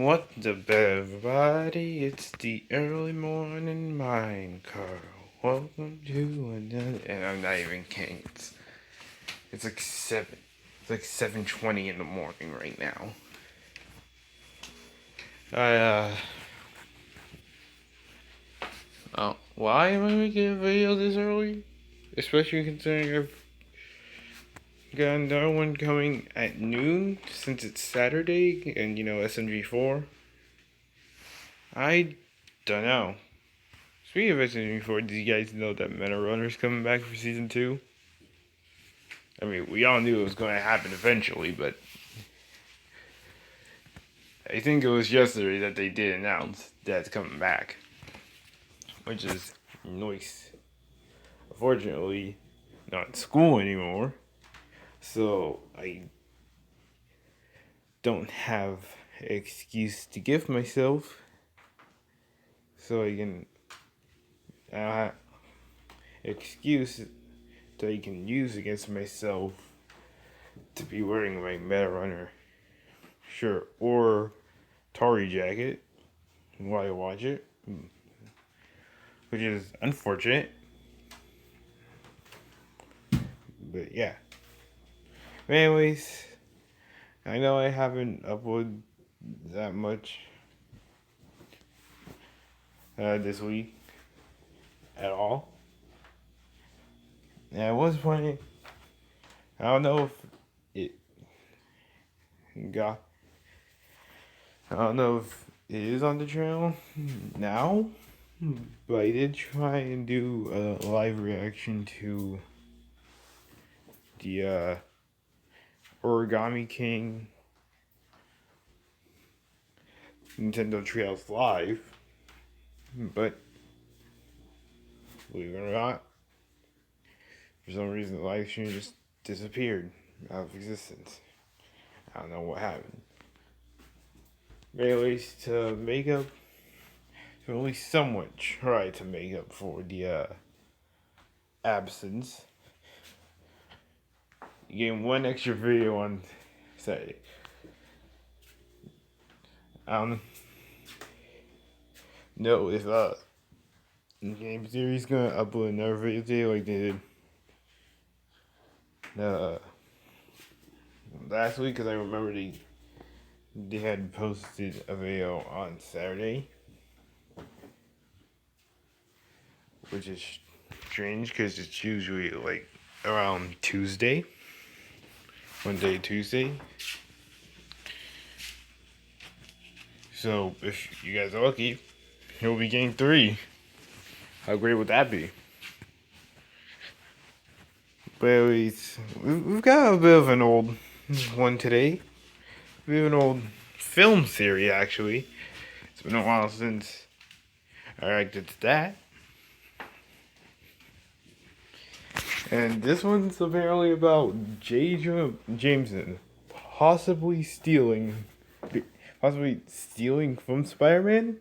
What's up, everybody? It's the early morning mind, Carl. Welcome to another. And I'm not even kidding. It's like 7. It's like 7:20 in the morning right now. Why am I making a video this early? Especially considering I've got another one coming at noon since it's Saturday and SMG4. I don't know. Speaking of SMG4, did you guys know that Meta Runner's coming back for season 2? I mean, we all knew it was going to happen eventually, but I think it was yesterday that they did announce that it's coming back, which is nice. Unfortunately, not in school anymore, so I don't have an excuse to give myself, so I can excuse that I can use against myself to be wearing my Meta Runner shirt or Tari jacket while I watch it, which is unfortunate. But yeah. Anyways, I know I haven't uploaded that much this week at all. And I was planning. I don't know if it got. I don't know if it is on the channel now, but I did try and do a live reaction to the Origami King Nintendo Treehouse Live, but believe it or not, for some reason the live stream just disappeared out of existence. I don't know what happened. But anyways, to at least somewhat try to make up for the absence, you get one extra video on Saturday. I don't know if Game Series gonna upload another video today like they did last week, because I remember they had posted a video on Saturday, which is strange because it's usually like around Tuesday, Monday, Tuesday. So if you guys are lucky, you'll be getting 3. How great would that be? But anyways, we've got a bit of an old one today. We have an old film series, actually. It's been a while since I reacted to that. And this one's apparently about Jameson possibly stealing from Spider-Man?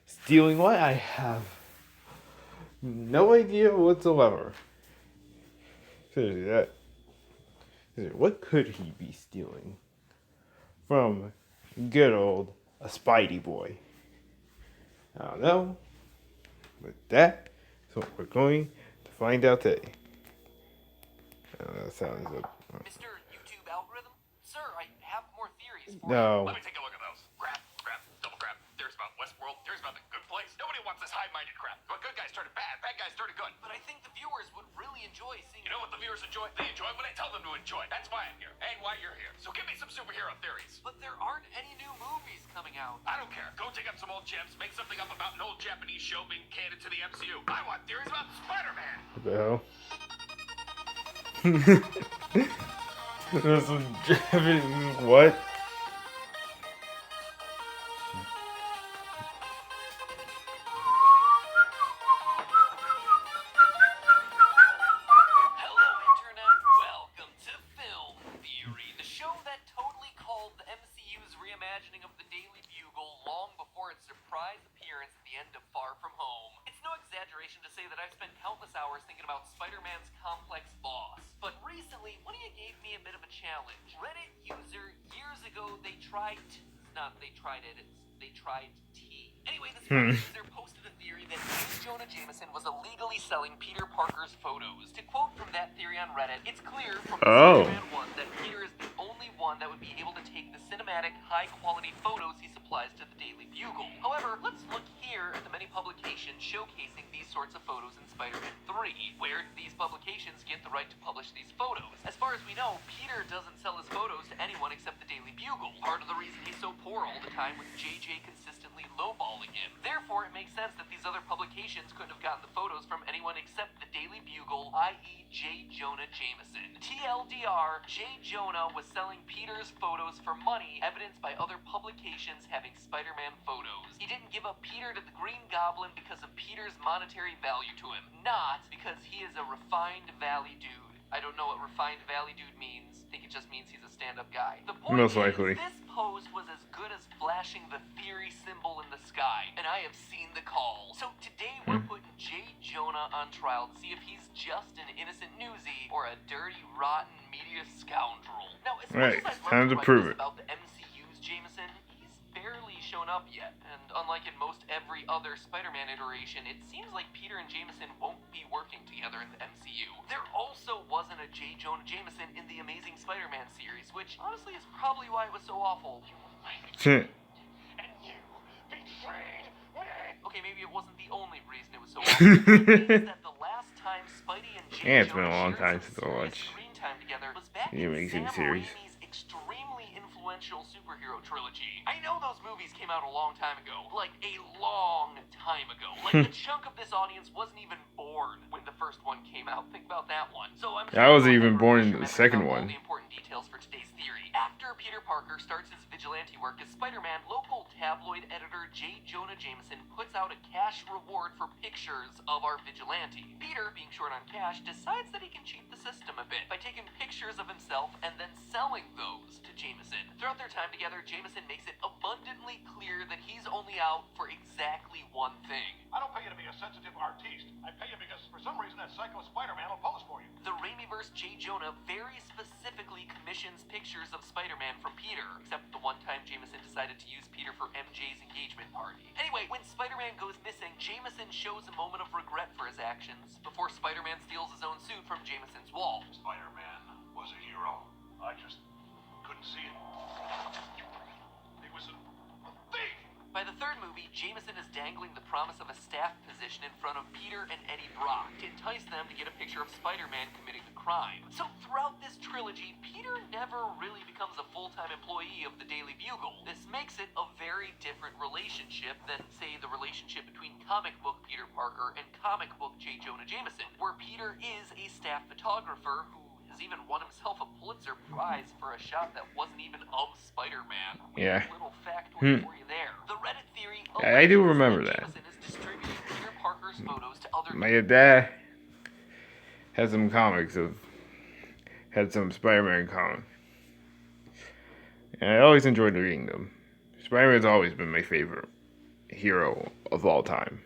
Stealing what? I have no idea whatsoever. Seriously, what could he be stealing from good old a Spidey boy? I don't know. But that is what we're going to find out today. That sounds like... Mr. YouTube algorithm? Sir, I have more theories for No. you. Let me take a look at those. Grab, double grab. There's about Westworld. There's about the good place. Nobody wants this high-minded crap. But good guys turn to bad guys turn to good. But I think the viewers would really enjoy seeing... You know what the viewers enjoy? They enjoy what I tell them to enjoy. That's why I'm here. And why you're here. So give me some superhero theories. But there aren't any new movies coming out. I don't care. Go dig up some old gems. Make something up about an old Japanese show being canon to the MCU. I want theories about Spider-Man. What the hell? There's some Japanese... What? Hello, Internet. Welcome to Film Theory, the show that totally called the MCU's reimagining of the Daily Bugle long before its surprise appearance at the end of Far From Home. It's no exaggeration to say that I've spent countless hours thinking about Spider-Man's complex boss. But recently, one of you gave me a bit of a challenge. Reddit user years ago, they tried It's not they tried it, it's they tried tea. Anyway, this Hmm. user posted a theory that Jonah Jameson was illegally selling Peter Parker's photos. To quote from that theory on Reddit, it's clear from Spider-Man 1 that Peter is the only one that would be able to take the cinematic, high-quality photos he supplies to the Daily Bugle. However, let's look here at the many publications showcasing these sorts of photos in Spider-Man 3. Where did these publications get the right to publish these photos? As far as we know, Peter doesn't sell his photos to anyone except the Daily Bugle. Part of the reason he's so poor all the time was JJ consistently lowballing him. Therefore, it makes sense that these other publications couldn't have gotten the photos from anyone except the Daily Bugle, i.e. J. Jonah Jameson. TLDR, J. Jonah was selling Peter's photos for money, evidenced by other publications having Spider-Man photos. He didn't give up Peter to the Green Goblin because of Peter's monetary value to him, not because he is a refined Valley dude. I don't know what refined Valley dude means. I think it just means he's a stand-up guy. The point Most is, likely. this pose was as good as flashing the theory symbol in the sky, and I have seen the call. So today we're putting J. Jonah on trial to see if he's just an innocent newsie or a dirty, rotten media scoundrel. Now, as much Right, as I'd love time to write prove this it. about the MCU's Jameson, he's barely shown up yet, and unlike in most every other Spider-Man iteration, it seems like Peter and Jameson won't be working together in the MCU. There also wasn't a J. Jonah Jameson in the Amazing Spider-Man series, which honestly is probably why it was so awful. Hmm. And you betrayed me. Okay, maybe it wasn't the only reason it was so awful. It means that the last time Spidey and J. Yeah, it's been a Jonah long shared time some since I serious watched screen time together was back the in Amazing Sam series. Raimi's extremely influential superhero trilogy. I know those movies came out a long time ago. Like, a long time ago. Like, a chunk of this audience wasn't even born when the first one came out. Think about that one. So I'm I wasn't go ahead even and born refresh in your the memory second about all one. the important details for today's theory. After Peter Parker starts his vigilante work as Spider-Man, local tabloid editor J. Jonah Jameson puts out a cash reward for pictures of our vigilante. Peter, being short on cash, decides that he can cheat the system a bit by taking pictures of himself and then selling those to Jameson. Throughout their time together, Jameson makes it abundantly clear that he's only out for exactly one thing. I don't pay you to be a sensitive artiste. I pay you because for some reason that psycho Spider-Man will pose for you. The Raimiverse J. Jonah very specifically commissions pictures of Spider-Man from Peter, except the one time Jameson decided to use Peter for MJ's engagement party. Anyway, when Spider-Man goes missing, Jameson shows a moment of regret for his actions before Spider-Man steals his own suit from Jameson's wall. Spider-Man was a hero. I just couldn't see it. He was a thief! By the third movie, Jameson is dangling the promise of a staff position in front of Peter and Eddie Brock to entice them to get a picture of Spider-Man committing the crime. So throughout this trilogy, Peter never really becomes a full-time employee of the Daily Bugle. This makes it a very different relationship than, say, the relationship between comic book Peter Parker and comic book J. Jonah Jameson, where Peter is a staff photographer who has even won himself a Pulitzer Prize for a shot that wasn't even of Spider-Man. Yeah. Little factoid for you there. The Reddit theory I do remember that. Jameson is distributing Peter Parker's photos to other My dad had some comics had some Spider-Man comics. And I always enjoyed reading them. Spider-Man's always been my favorite hero of all time.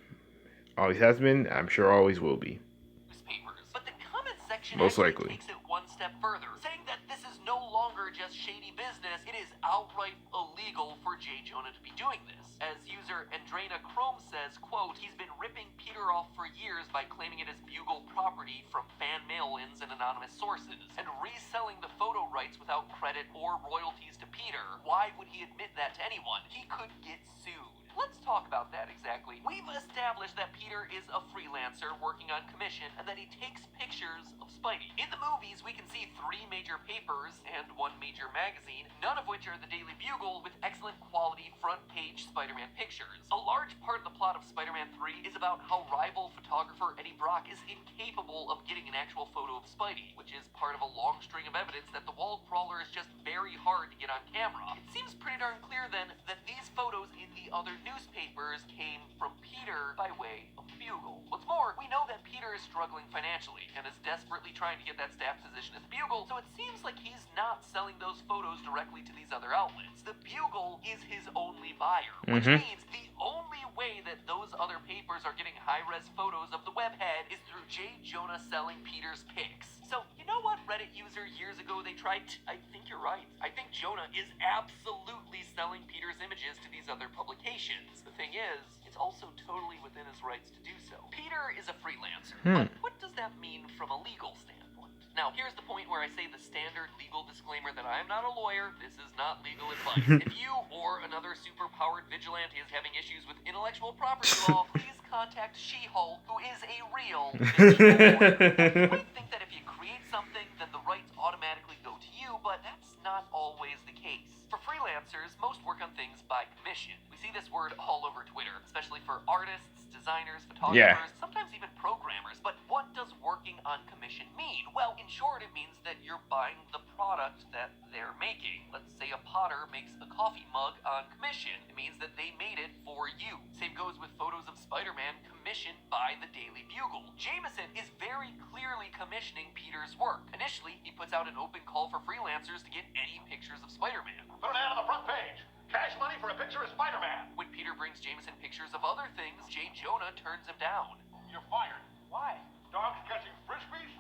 Always has been, I'm sure always will be. newspapers. But the comment section Most actually likely. takes it one step further, saying that this is no longer just shady business, it is outright illegal for J. Jonah to be doing this. As user Andrana Chrome says, quote, he's been ripping Peter off for years by claiming it as Bugle property from fan mail-ins and anonymous sources, and reselling the photo rights without credit or royalties to Peter. Why would he admit that to anyone? He could get sued. Let's talk about that exactly. We've established that Peter is a freelancer working on commission and that he takes pictures of Spidey. In the movies, we can see 3 major papers and 1 major magazine, none of which are the Daily Bugle, with excellent quality front-page Spider-Man pictures. A large part of the plot of Spider-Man 3 is about how rival photographer Eddie Brock is incapable of getting an actual photo of Spidey, which is part of a long string of evidence that the wall crawler is just very hard to get on camera. It seems pretty darn clear then that these photos in the other newspapers came from Peter by way of the Bugle. What's more, we know that Peter is struggling financially and is desperately trying to get that staff position at the Bugle, so it seems like he's not selling those photos directly to these other outlets. The Bugle is his only buyer, which means the only way that those those other papers are getting high-res photos of the webhead is through J. Jonah selling Peter's pics. So, you know what, Reddit user, years ago they tried I think you're right. I think Jonah is absolutely selling Peter's images to these other publications. The thing is, it's also totally within his rights to do so. Peter is a freelancer, but what does that mean from a legal standpoint? Now, here's the point where I say the standard legal disclaimer that I am not a lawyer, this is not legal advice. If you or another super-powered vigilante is having issues with intellectual property law, please contact She-Hulk, who is a real fictional lawyer. You might think that if you create something, then the rights automatically go to you, but that's not always the case. For freelancers, most work on things by commission. We see this word all over Twitter, especially for artists, designers, photographers, sometimes even programmers. But what does working on commission mean? Well, in short, it means that you're buying the product that they're making. Let's say a potter makes a coffee mug on commission. It means that they made it for you. Same goes with photos of Spider-Man commissioned by the Daily Bugle. Jameson is very clearly commissioning Peter's work. Initially, he puts out an open call for freelancers to get any pictures of Spider-Man. Put an ad on the front page. Cash money for a picture of Spider-Man. When Peter brings Jameson pictures of other things, J. Jonah turns him down. You're fired. Why? Dogs catching frisbees?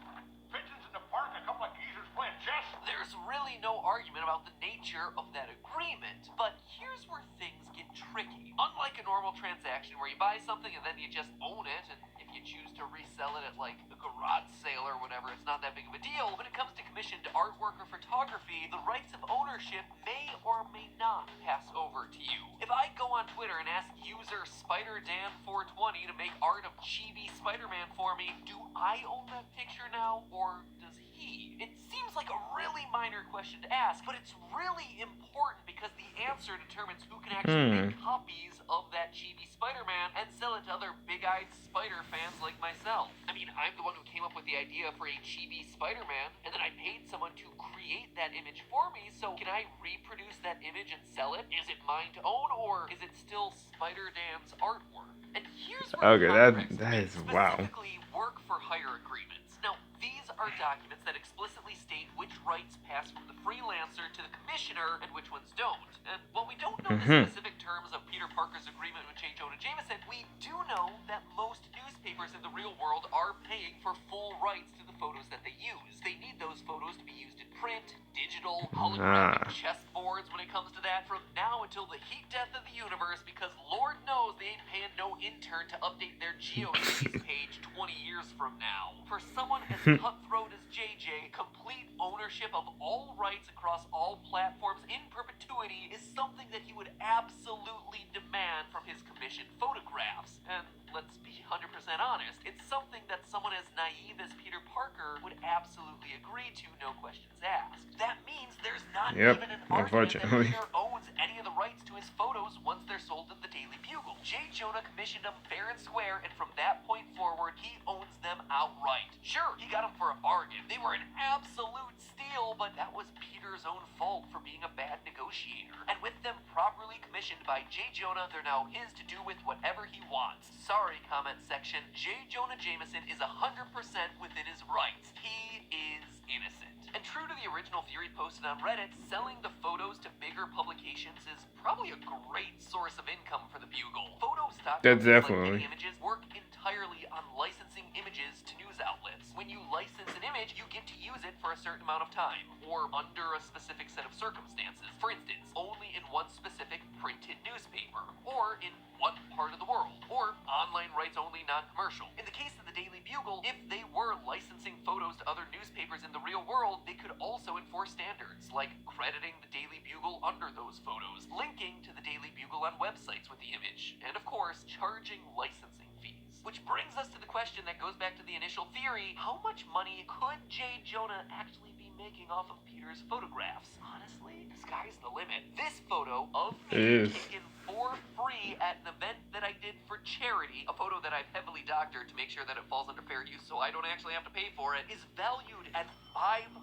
Pigeons in the park? A couple of geezers playing chess? There's really no argument about the nature of that agreement, but here's where things get tricky. Unlike a normal transaction where you buy something and then you just own it, and if you choose to resell it at like a garage sale or whatever, it's not that big of a deal. When it comes to commissioned artwork or photography, the rights of ownership may or may not pass over to you. If I go on Twitter and ask user SpiderDan420 to make art of chibi Spider-Man for me, do I own that picture now, or does he? It seems like a really minor question to ask, but it's really important because the answer determines who can actually make copies of that chibi Spider-Man and sell it to other big-eyed Spider fans like myself. I mean, I'm the one who came up with the idea for a chibi Spider-Man, and then I paid someone to create that image for me, so can I reproduce that image and sell it? Is it mine to own, or is it still Spider-Dan's artwork? And here's where that is wow. Specifically, work for hire agreements. Now, these are documents that explicitly state which rights pass from the freelancer to the commissioner and which ones don't. And while we don't know the specific terms of Peter Parker's agreement with J. Jonah Jameson, we do know that most newspapers in the real world are paying for full rights to the photos that they use. They need those photos to be used in print, digital, holographic chessboards when it comes to that, from now until the heat death of the universe, because Lord knows they ain't paying no intern to update their GeoCities page 20 years from now. For someone as cutthroat as JJ, complete ownership of all rights across all platforms in perpetuity is something that he would absolutely demand from his commissioned photographs. And let's be 100% honest, it's something that someone as naive as Peter Parker would absolutely agree to, no questions asked. That means there's not even an argument that Peter owns any of the rights to his photos once they're sold to the Daily Bugle. J. Jonah commissioned them fair and square, and from that point forward, he owns them outright. Sure, he got them for a bargain. They were an absolute steal, but that was Peter's own fault for being a bad negotiator. And with them properly commissioned by J. Jonah, they're now his to do with whatever he wants. Sorry, comment section, J. Jonah Jameson is 100% within his rights. He is innocent. And true to the original theory posted on Reddit, selling the photos to bigger publications is probably a great source of income for the Bugle. Photo stock definitely. like images work entirely on licensing images to news outlets. When you license an image, you get to use it for a certain amount of time, or under a specific set of circumstances. For instance, only in one specific printed newspaper, or in one part of the world, or online rights only non-commercial. In the case of the Daily Bugle, if they were licensing photos to other newspapers in the real world, they could also enforce standards, like crediting the Daily Bugle under those photos, linking to the Daily Bugle on websites with the image, and of course, charging licensing fees. Which brings us to the question that goes back to the initial theory: how much money could J. Jonah actually be making off of Peter's photographs? Honestly, the sky's the limit. This photo of me taken for free at an event that I did for charity, a photo that I've heavily doctored to make sure that it falls under fair use so I don't actually have to pay for it, is valued at $500.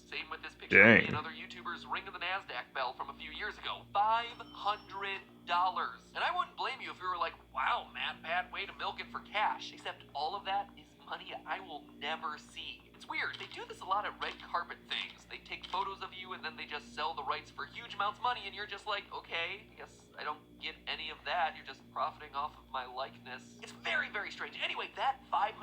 Same with this picture of me and other YouTubers ringing the NASDAQ bell from a few years ago. $500. And I wouldn't blame you if you were like, wow, Matt, bad way to milk it for cash. Except all of that is money I will never see. It's weird. They do this a lot at red carpet things. They take photos of you and then they just sell the rights for huge amounts of money, and you're just like, okay, I guess I don't get any of that. You're just profiting off of my likeness. It's very, very strange. Anyway, that $500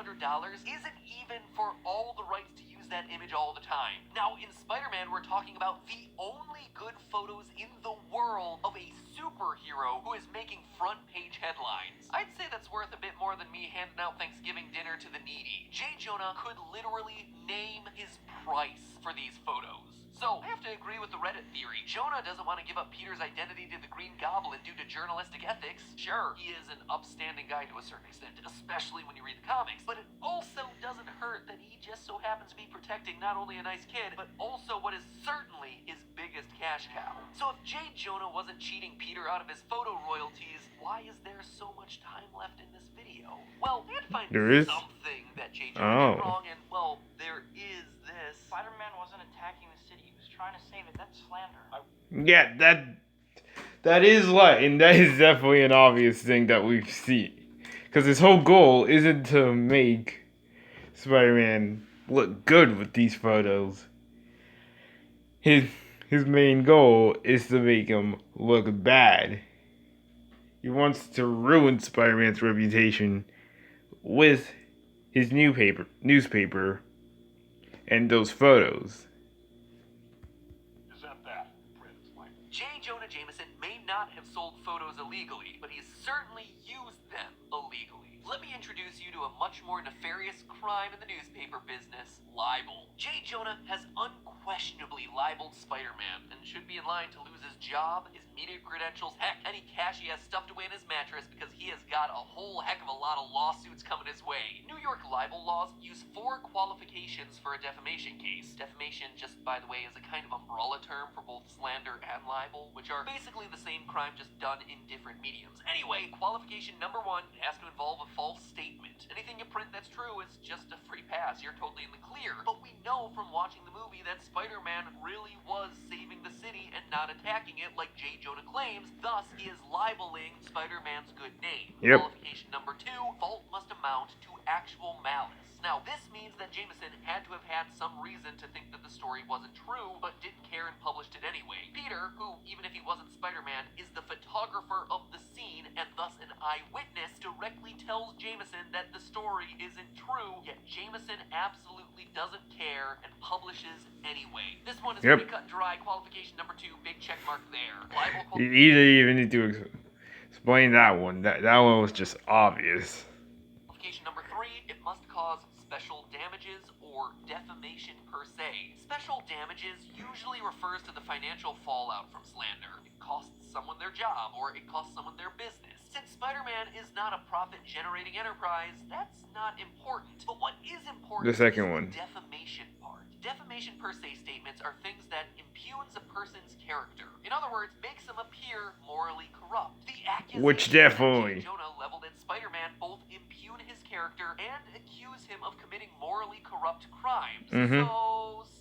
isn't even for all the rights to use that image all the time. Now, in Spider-Man, we're talking about the only good photos in the world of a superhero who is making front page headlines. I'd say that's worth a bit more than me handing out Thanksgiving dinner to the needy. J. Jonah could literally name his price for these photos. So, I have to agree with the Reddit theory. Jonah doesn't want to give up Peter's identity to the Green Goblin due to journalistic ethics. Sure, he is an upstanding guy to a certain extent, especially when you read the comics, but it also doesn't hurt that he just so happens to be protecting not only a nice kid, but also what is certainly his biggest cash cow. So if J. Jonah wasn't cheating Peter out of his photo royalties, why is there so much time left in this video? Well, I had to find something that J. Jonah did wrong, and, well, there is this. Spider-Man wasn't attacking the city. He was trying to save it. That's slander. Yeah, that is and that is definitely an obvious thing that we've seen. Because his whole goal isn't to make Spider-Man look good with these photos. His main goal is to make him look bad. He wants to ruin Spider-Man's reputation with his newspaper and those photos. Is that? Print, like. J. Jonah Jameson may not have sold photos illegally, but he's certainly used them illegally. Let me introduce you to a much more nefarious crime in the newspaper business, libel. J. Jonah has unquestionably libeled Spider-Man and should be in line to lose his job, his media credentials, heck, any cash he has stuffed away in his mattress because he has got a whole heck of a lot of lawsuits coming his way. New York libel laws use 4 qualifications for a defamation case. Defamation, just by the way, is a kind of umbrella term for both slander and libel, which are basically the same crime just done in different mediums. Anyway, qualification number 1 has to involve a false statement. Anything you print that's true is just a free pass. You're totally in the clear. But we know from watching the movie that Spider-Man really was saving the city and not attacking it like J. Jonah claims. Thus, he is libeling Spider-Man's good name. Yep. Qualification number 2, fault must amount to actual malice. Now, this means that Jameson had to have had some reason to think that the story wasn't true, but didn't care and published it anyway. Peter, who, even if he wasn't Spider-Man, is the photographer of the scene and thus an eyewitness, directly tells Jameson that the story isn't true, yet Jameson absolutely doesn't care and publishes anyway. This one is pretty cut and dry. Qualification number 2, big check mark there. You didn't even need to explain that one. That one was just obvious. Qualification number 3, it must cause special damages or defamation per se. Special damages usually refers to the financial fallout from slander. It costs someone their job or it costs someone their business. Since Spider-Man is not a profit-generating enterprise, that's not important. But what is important the second is one. The defamation part. Defamation per se statements are things that impugns a person's character. In other words, makes them appear morally corrupt. The accusations Which definitely that Jonah leveled at Spider-Man both impugn his character and accuse him of committing morally corrupt crimes.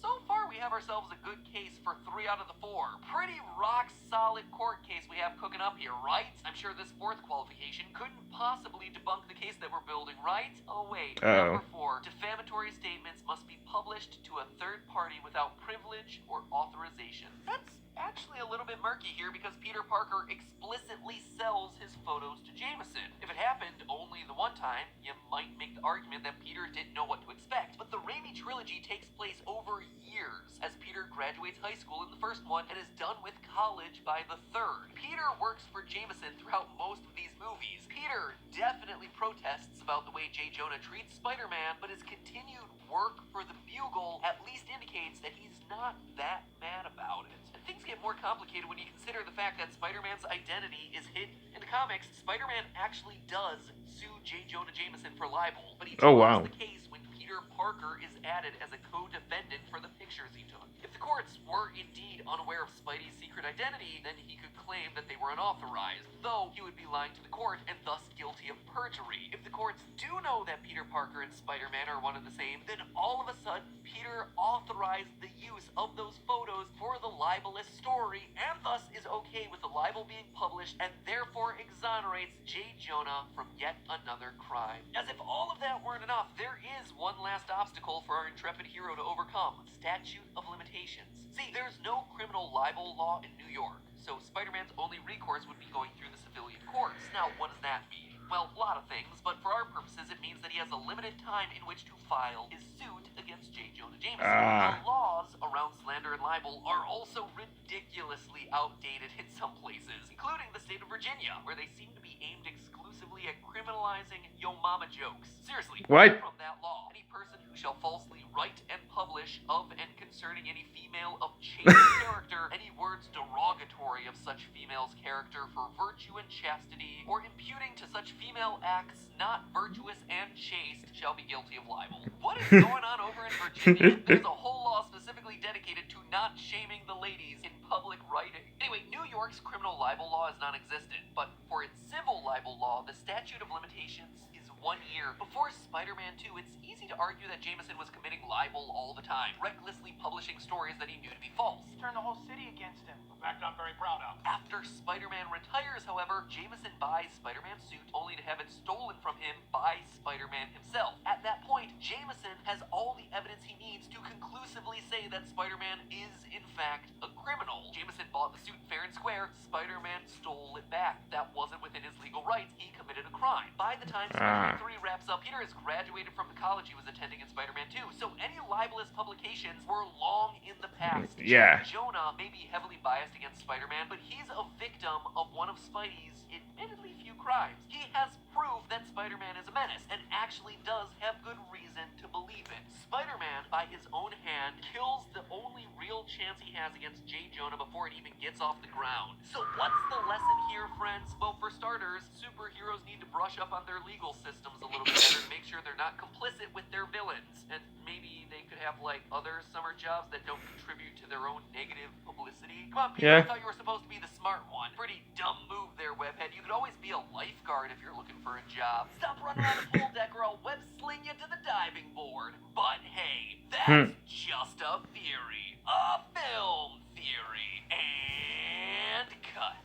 So far we have ourselves a good case for 3 out of the 4. Pretty rock-solid court case we have cooking up here, right? I'm sure this 4th qualification couldn't possibly debunk the case that we're building, right? Oh wait, number 4. Defamatory statements must be published to a third party without privilege or authorization. That's actually a little bit murky here because Peter Parker explicitly sells his photos to Jameson. If it happened only the one time, you might make the argument that Peter didn't know what to expect. But the Raimi trilogy takes place over years, as Peter graduates high school in the first one and is done with college by the third. Peter works for Jameson throughout most of these movies. Peter definitely protests about the way J. Jonah treats Spider-Man, but his continued work for the Bugle at least indicates that he's not that mad about it. And things get more complicated when you consider the fact that Spider-Man's identity is hidden. In the comics, Spider-Man actually does sue J. Jonah Jameson for libel, but he drops the case when Peter Parker is added as a co-defendant for the pictures he took. If the courts were indeed unaware of Spidey's secret identity, then he could claim that they were unauthorized, though he would be lying to the court and thus guilty of perjury. If the courts do know that Peter Parker and Spider-Man are one and the same, then all of a sudden, Peter authorized the use of those photos for the libelous story, and thus is okay with the libel libel being published and therefore exonerates J. Jonah from yet another crime. As if all of that weren't enough, there is one last obstacle for our intrepid hero to overcome: statute of limitations. See, there's no criminal libel law in New York, so Spider-Man's only recourse would be going through the civilian courts. Now, what does that mean? Well, a lot of things, but for our purposes, it means that he has a limited time in which to file his suit against J. Jonah Jameson. The laws around slander and libel are also ridiculously outdated in some places, including the state of Virginia, where they seem to be aimed exclusively at criminalizing yo mama jokes. Seriously, What? From that law, any person who shall falsely write and publish of and concerning any female of chaste character, any words derogatory of such female's character for virtue and chastity, or imputing to such female acts not virtuous and chaste, shall be guilty of libel. What is going on over in Virginia? There's a whole law specifically dedicated to not shaming the ladies in public writing. Anyway, New York's criminal libel law is non-existent, but for its civil libel law, the statute of limitations is 1 year. Before Spider-Man 2, it's easy to argue that Jameson was committing libel all the time, recklessly publishing stories that he knew to be false. Turned the whole city against him. A fact I'm very proud of. After Spider-Man retires, however, Jameson buys Spider-Man's suit only to have it stolen from him by Spider-Man himself. At that point, Jameson has all the evidence he needs to conclusively say that Spider-Man is, in fact, a criminal. Jameson bought the suit fair and square. Spider-Man stole it back. That wasn't within his legal rights. He committed a crime. By the time Spider-Man 3 wraps up, Peter has graduated from the college he was attending in Spider-Man 2, so any libelous publications were long in the past. Yeah. Jonah may be heavily biased against Spider-Man, but he's a victim of one of Spidey's admittedly few crimes. He has proved that Spider-Man is a menace, and actually does have good reason to believe it. Spider-Man, by his own hand, kills the only real chance he has against J. Jonah before it even gets off the ground. So what's the lesson here, friends? Well, for starters, superheroes need to brush up on their legal systems a little bit better to make sure they're not complicit with their villains. And maybe they could have, like, other summer jobs that don't contribute to their own negative publicity. Come on, Peter, I thought you were supposed to be the smart one. Pretty dumb move there, Webhead. You could always be a lifeguard if you're looking for a job. Stop running around the pool deck or I'll web sling you to the diving board. But hey, that's just a theory. A film theory. And cut.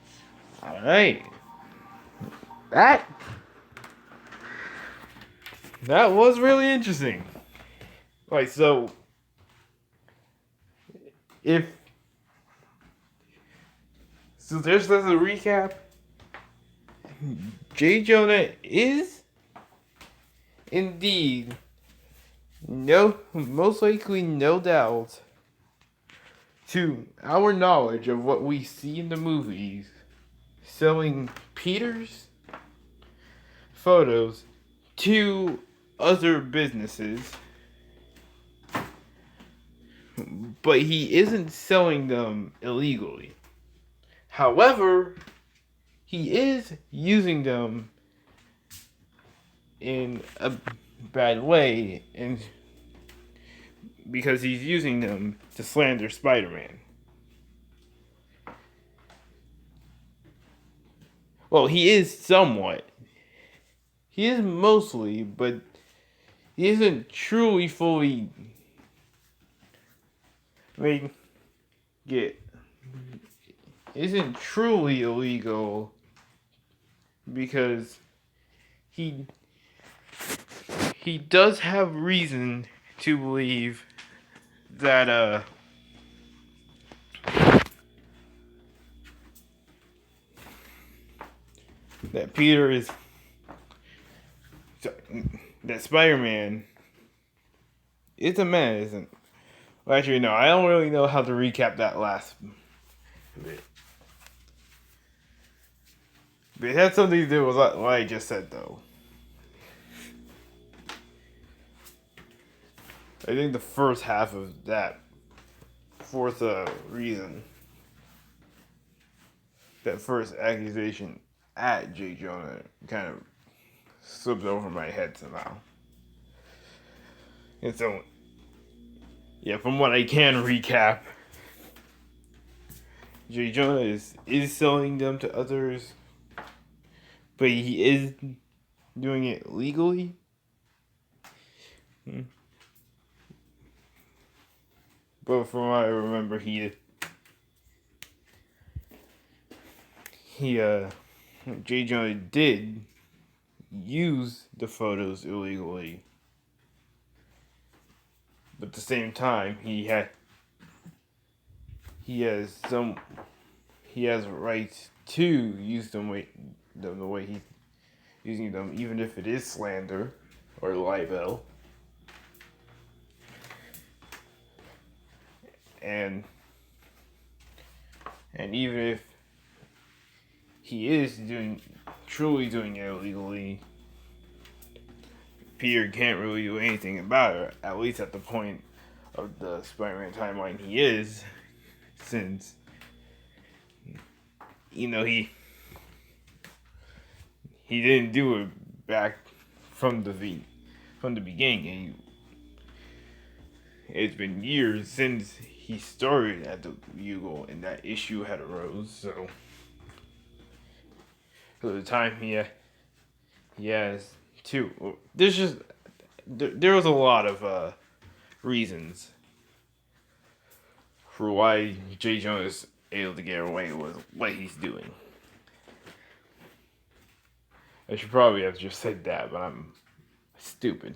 Alright. That was really interesting. Like, so just as a recap, J. Jonah is indeed most likely, no doubt, to our knowledge of what we see in the movies, selling Peter's photos to other businesses, but he isn't selling them illegally. However, he is using them in a bad way, and because he's using them to slander Spider-Man. Well, he is somewhat. He is mostly, but he isn't truly fully. Isn't truly illegal because he does have reason to believe that that Peter is that Spider-Man is a man, isn't? Well, actually, no. I don't really know how to recap that last bit. But it had something to do with what I just said, though. I think the first half of that fourth reason, that first accusation at J. Jonah, kind of slipped over my head somehow. And so, yeah, from what I can recap, J. Jonah is selling them to others, but he is doing it legally. But from what I remember, he J. Jonah did use the photos illegally, but at the same time, he has rights to use them the way he's using them, even if it is slander or libel. And even if he is truly doing it illegally, Peter can't really do anything about it, at least at the point of the Spider-Man timeline he is, since, he didn't do it back from the beginning. It's been years since he started at the Bugle and that issue had arose, so for the time he has two. There was a lot of reasons for why J. Jonah is able to get away with what he's doing. I should probably have just said that, but I'm stupid.